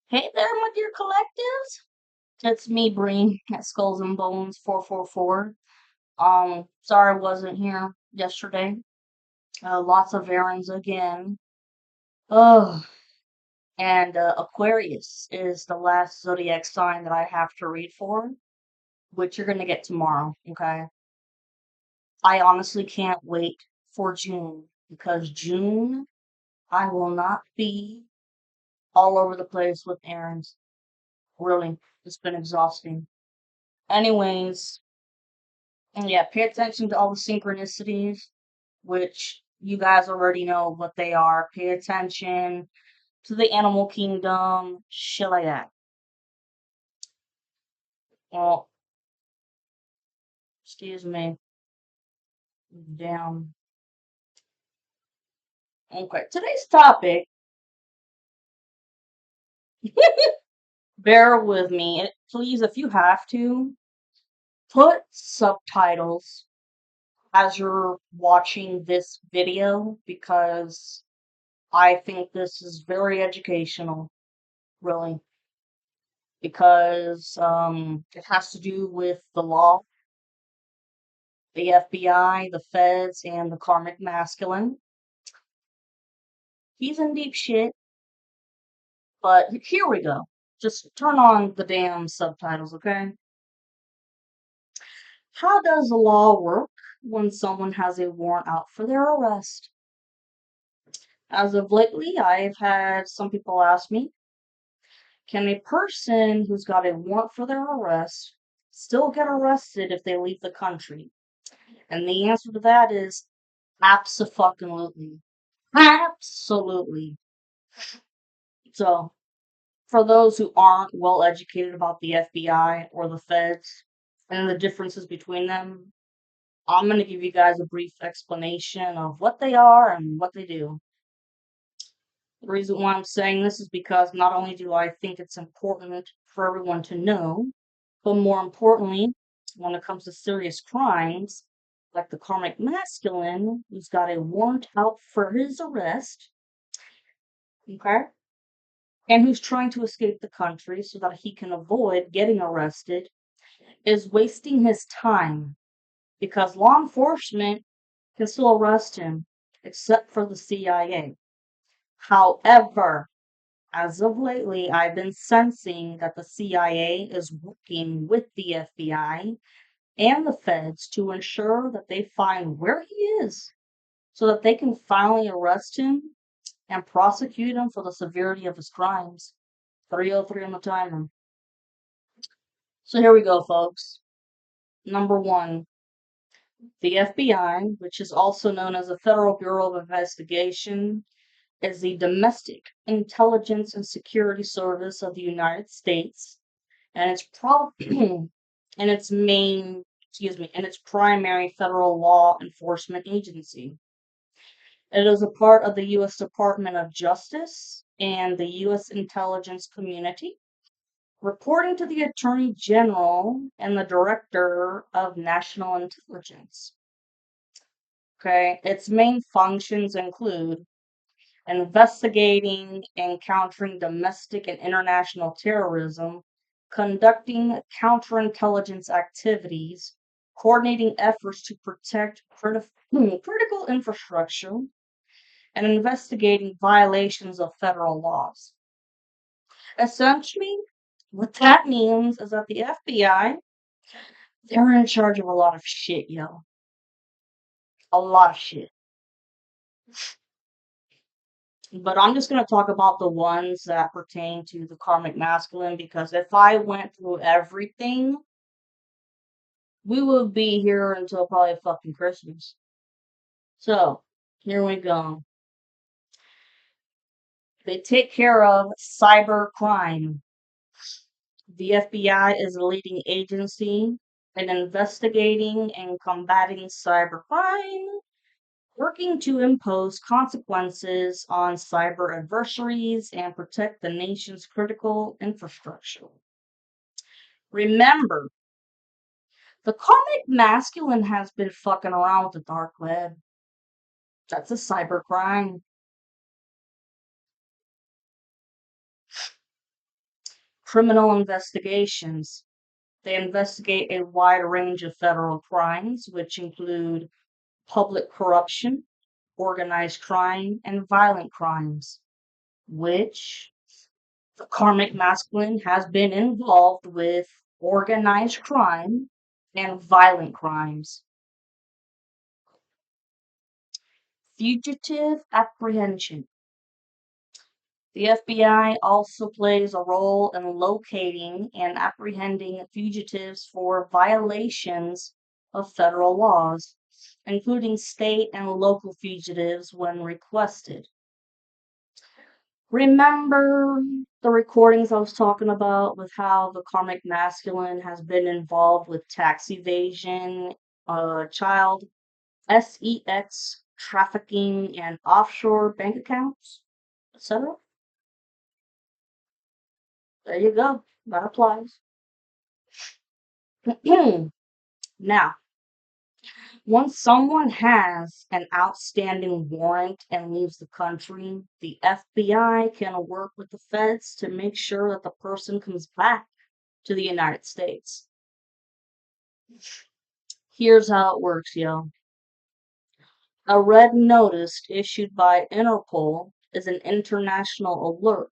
Hey there, my dear collectives. It's me, Breen, at Skulls and Bones 444. Sorry I wasn't here yesterday. Lots of errands again. Oh, and Aquarius is the last zodiac sign that I have to read for, which you're gonna get tomorrow, okay? I honestly can't wait for June, because June, I will not be all over the place with errands. Really, it's been exhausting. Anyways, and yeah, pay attention to all the synchronicities, which you guys already know what they are. Pay attention to the animal kingdom, shit like that. Well, excuse me. Damn. Okay, today's topic, bear with me. Please, if you have to, put subtitles as you're watching this video because I think this is very educational, really, because it has to do with the law, the FBI, the feds, and the karmic masculine. He's in deep shit, but here we go. Just turn on the damn subtitles, okay? How does the law work when someone has a warrant out for their arrest? As of lately, I've had some people ask me, can a person who's got a warrant for their arrest still get arrested if they leave the country? And the answer to that is abso-fucking-lutely. Absolutely. So, for those who aren't well educated about the FBI or the feds and the differences between them, I'm going to give you guys a brief explanation of what they are and what they do. The reason why I'm saying this is because not only do I think it's important for everyone to know, but more importantly, when it comes to serious crimes, like the karmic masculine, who's got a warrant out for his arrest, okay, and who's trying to escape the country so that he can avoid getting arrested, is wasting his time because law enforcement can still arrest him, except for the CIA. However, as of lately, I've been sensing that the CIA is working with the FBI and the feds to ensure that they find where he is so that they can finally arrest him and prosecute him for the severity of his crimes. 303 on the timer. So here we go, folks. Number one, the FBI, which is also known as the Federal Bureau of Investigation, is the Domestic Intelligence and Security Service of the United States, and its and its main, and its primary federal law enforcement agency. It is a part of the U.S. Department of Justice and the U.S. intelligence community, reporting to the Attorney General and the Director of National Intelligence. Okay, its main functions include investigating and countering domestic and international terrorism, conducting counterintelligence activities, coordinating efforts to protect critical infrastructure, and investigating violations of federal laws. Essentially, what that means is that the FBI, they're in charge of a lot of shit, yo. A lot of shit. But I'm just going to talk about the ones that pertain to the karmic masculine because if I went through everything, we would be here until probably fucking Christmas. So, here we go. They take care of cyber crime. The FBI is a leading agency in investigating and combating cybercrime, working to impose consequences on cyber adversaries and protect the nation's critical infrastructure. Remember, the karmic masculine has been fucking around with the dark web. That's a cybercrime. Criminal investigations. They investigate a wide range of federal crimes, which include public corruption, organized crime, and violent crimes, which the karmic masculine has been involved with organized crime and violent crimes. Fugitive apprehension. The FBI also plays a role in locating and apprehending fugitives for violations of federal laws, including state and local fugitives when requested. Remember the recordings I was talking about with how the karmic masculine has been involved with tax evasion, child sex trafficking, and offshore bank accounts, etc.? There you go. That applies. Now, once someone has an outstanding warrant and leaves the country, the FBI can work with the feds to make sure that the person comes back to the United States. Here's how it works, yo. A red notice issued by Interpol is an international alert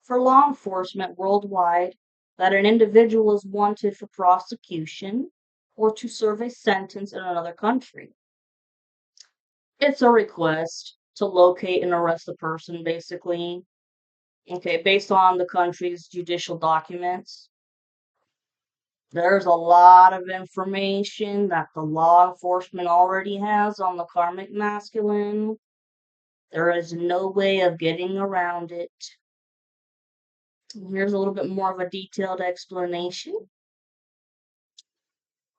for law enforcement worldwide that an individual is wanted for prosecution or to serve a sentence in another country. It's a request to locate and arrest the person, basically. Okay, based on the country's judicial documents. There's a lot of information that the law enforcement already has on the karmic masculine. There is no way of getting around it. Here's a little bit more of a detailed explanation.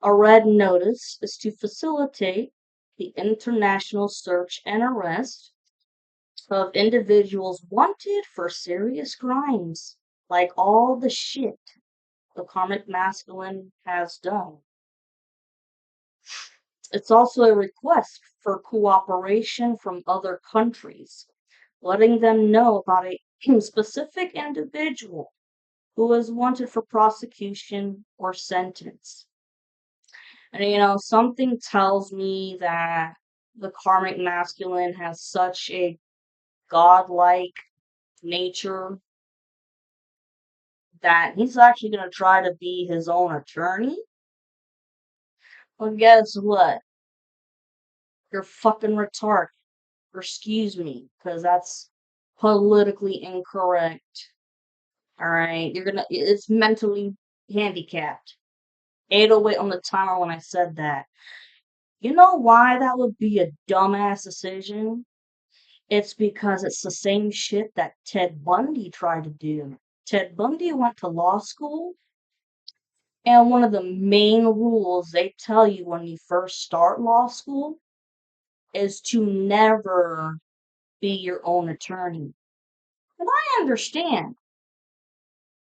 A red notice is to facilitate the international search and arrest of individuals wanted for serious crimes, like all the shit the karmic masculine has done. It's also a request for cooperation from other countries, letting them know about a specific individual who is wanted for prosecution or sentence. And something tells me that the karmic masculine has such a godlike nature that he's actually going to try to be his own attorney. Well, guess what? You're fucking retarded. Or excuse me, because that's politically incorrect. Alright? It's mentally handicapped. 808 on the timer when I said that. You know why that would be a dumbass decision? It's because it's the same shit that Ted Bundy tried to do. Ted Bundy went to law school, and one of the main rules they tell you when you first start law school is to never be your own attorney. And I understand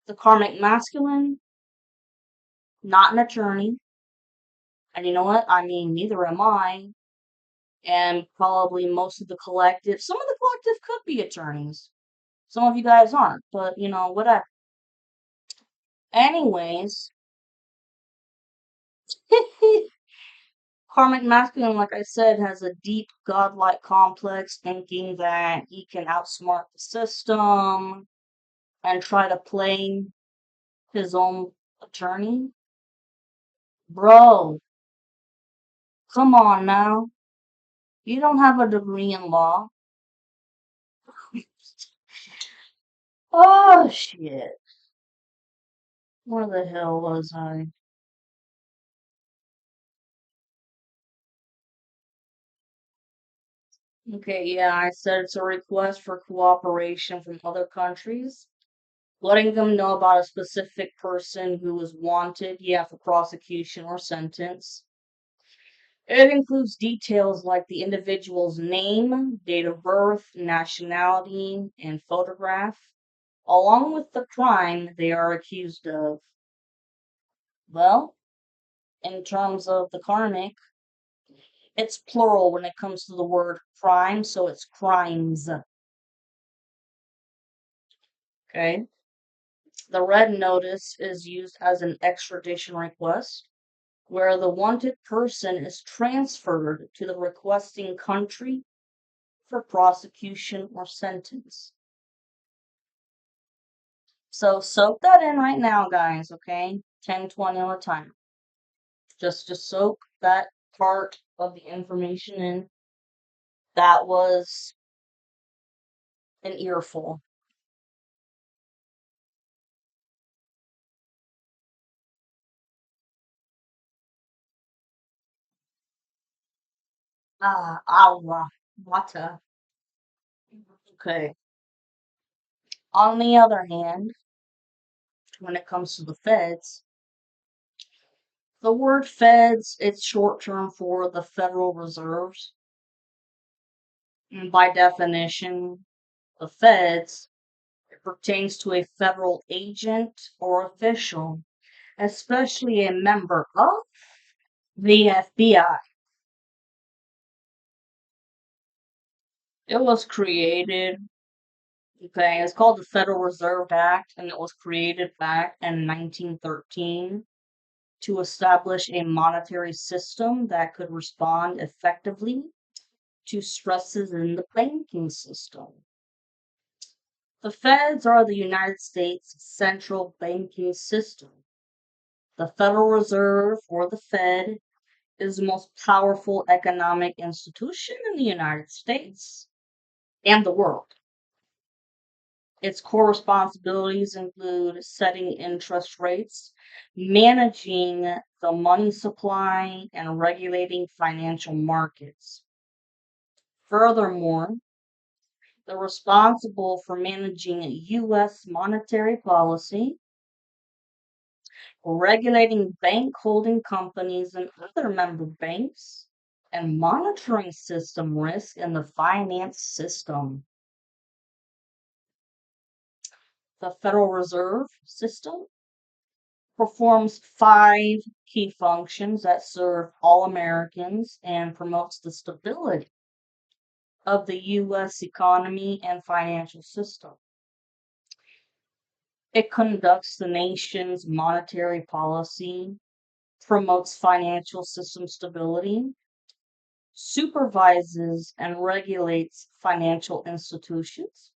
the karmic masculine, not an attorney. And you know what? I mean, neither am I. And probably most of the collective, some of the collective could be attorneys. Some of you guys aren't, but whatever. Anyways, karmic masculine, like I said, has a deep godlike complex, thinking that he can outsmart the system and try to play his own attorney. Bro, come on now. You don't have a degree in law. Oh, shit. Where the hell was I? Okay, yeah, I said it's a request for cooperation from other countries, letting them know about a specific person who is wanted, yeah, for prosecution or sentence. It includes details like the individual's name, date of birth, nationality, and photograph, along with the crime they are accused of. Well, in terms of the karmic, It's plural when it comes to the word crime, so it's crimes. Okay. The red notice is used as an extradition request, where the wanted person is transferred to the requesting country for prosecution or sentence. So soak that in right now, guys, okay? 10-20 on the time. Just soak that part of the information in. That was an earful. Allah, water. Okay. On the other hand, when it comes to the feds, the word feds, it's short term for the Federal Reserves. And by definition, the feds, it pertains to a federal agent or official, especially a member of the FBI. It was created, okay, it's called the Federal Reserve Act, and it was created back in 1913 to establish a monetary system that could respond effectively to stresses in the banking system. The feds are the United States central banking system. The Federal Reserve, or the Fed, is the most powerful economic institution in the United States and the world. Its core responsibilities include setting interest rates, managing the money supply, and regulating financial markets. Furthermore, they're responsible for managing U.S. monetary policy, regulating bank holding companies and other member banks, and monitoring system risk in the finance system. The Federal Reserve System performs five key functions that serve all Americans and promotes the stability of the U.S. economy and financial system. It conducts the nation's monetary policy, promotes financial system stability, supervises and regulates financial institutions,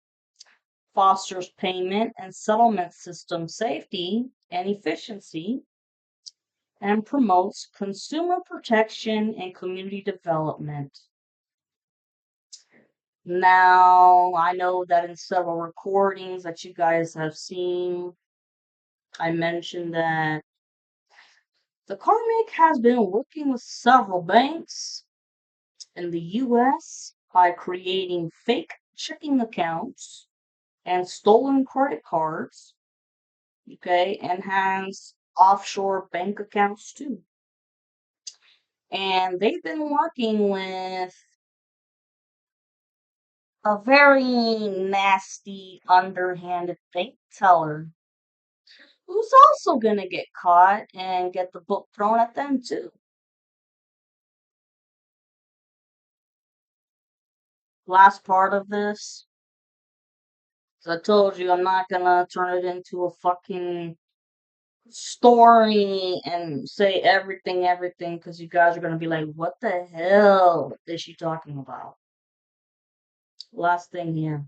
fosters payment and settlement system safety and efficiency, and promotes consumer protection and community development. Now, I know that in several recordings that you guys have seen, I mentioned that the Carmack has been working with several banks in the US by creating fake checking accounts and stolen credit cards, okay, and has offshore bank accounts too. And they've been working with a very nasty, underhanded bank teller who's also gonna get caught and get the book thrown at them too. Last part of this, as I told you, I'm not gonna turn it into a fucking story and say everything, because you guys are gonna be like, what the hell is she talking about? Last thing here.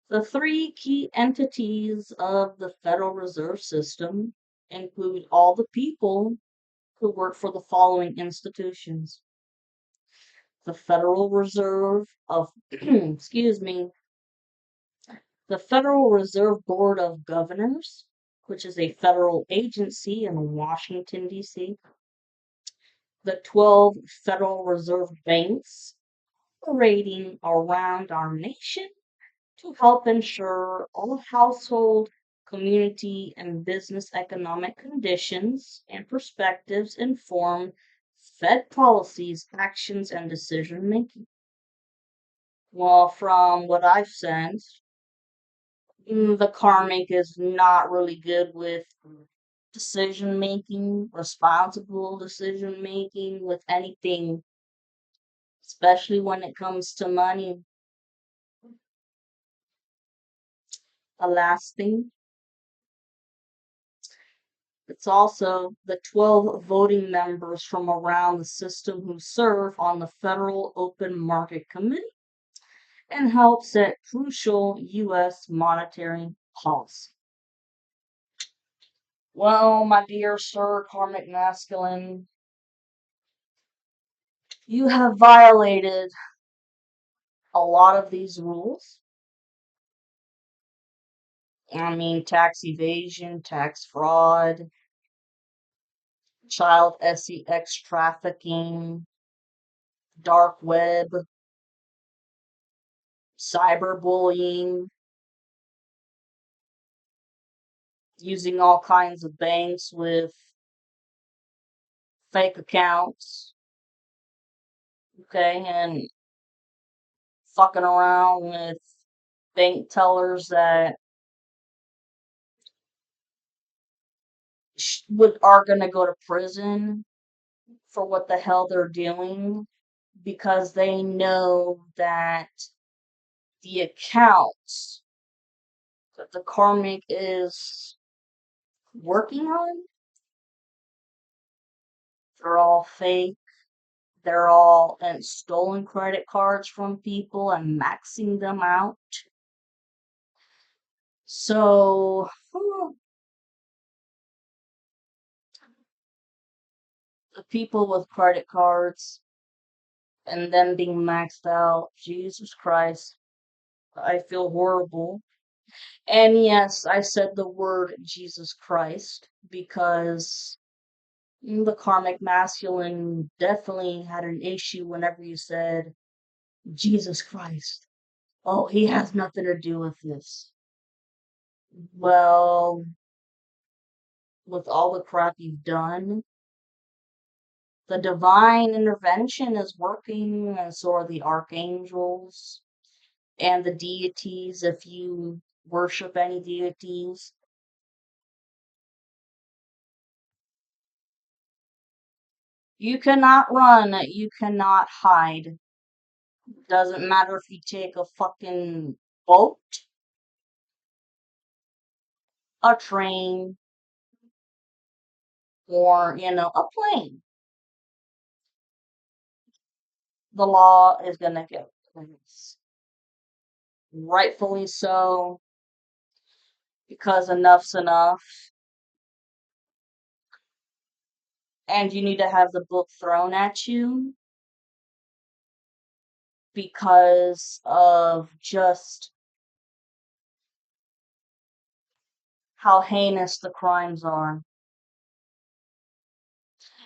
The three key entities of the Federal Reserve System include all the people who work for the following institutions: the Federal Reserve of, excuse me, the Federal Reserve Board of Governors, which is a federal agency in Washington, D.C., the 12 Federal Reserve banks operating around our nation to help ensure all household, community, and business economic conditions and perspectives inform Fed policies, actions, and decision making. Well, from what I've sensed, the karmic is not really good with decision making, responsible decision making with anything, especially when it comes to money. The last thing, it's also the 12 voting members from around the system who serve on the Federal Open Market Committee and help set crucial U.S. monetary policy. Well, my dear sir, karmic masculine, you have violated a lot of these rules. I mean, tax evasion, tax fraud, child sex trafficking, dark web, cyberbullying, using all kinds of banks with fake accounts, okay, and fucking around with bank tellers that are gonna go to prison for what the hell they're doing because they know that the accounts that the karmic is working on, they're all fake. They're all and stolen credit cards from people and maxing them out. So the people with credit cards and them being maxed out, Jesus Christ, I feel horrible. And yes, I said the word Jesus Christ because the karmic masculine definitely had an issue whenever you said Jesus Christ. Oh, he has nothing to do with this. Well, with all the crap you've done, the divine intervention is working, and so are the archangels and the deities if you worship any deities. You cannot run, you cannot hide. Doesn't matter if you take a fucking boat, a train, or, a plane. The law is gonna get place. Rightfully so, because enough's enough. And you need to have the book thrown at you because of just how heinous the crimes are.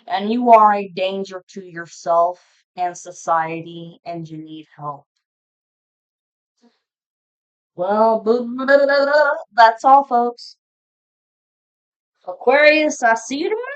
And you are a danger to yourself and society, and you need help. Well, that's all, folks. Aquarius, I see you tomorrow.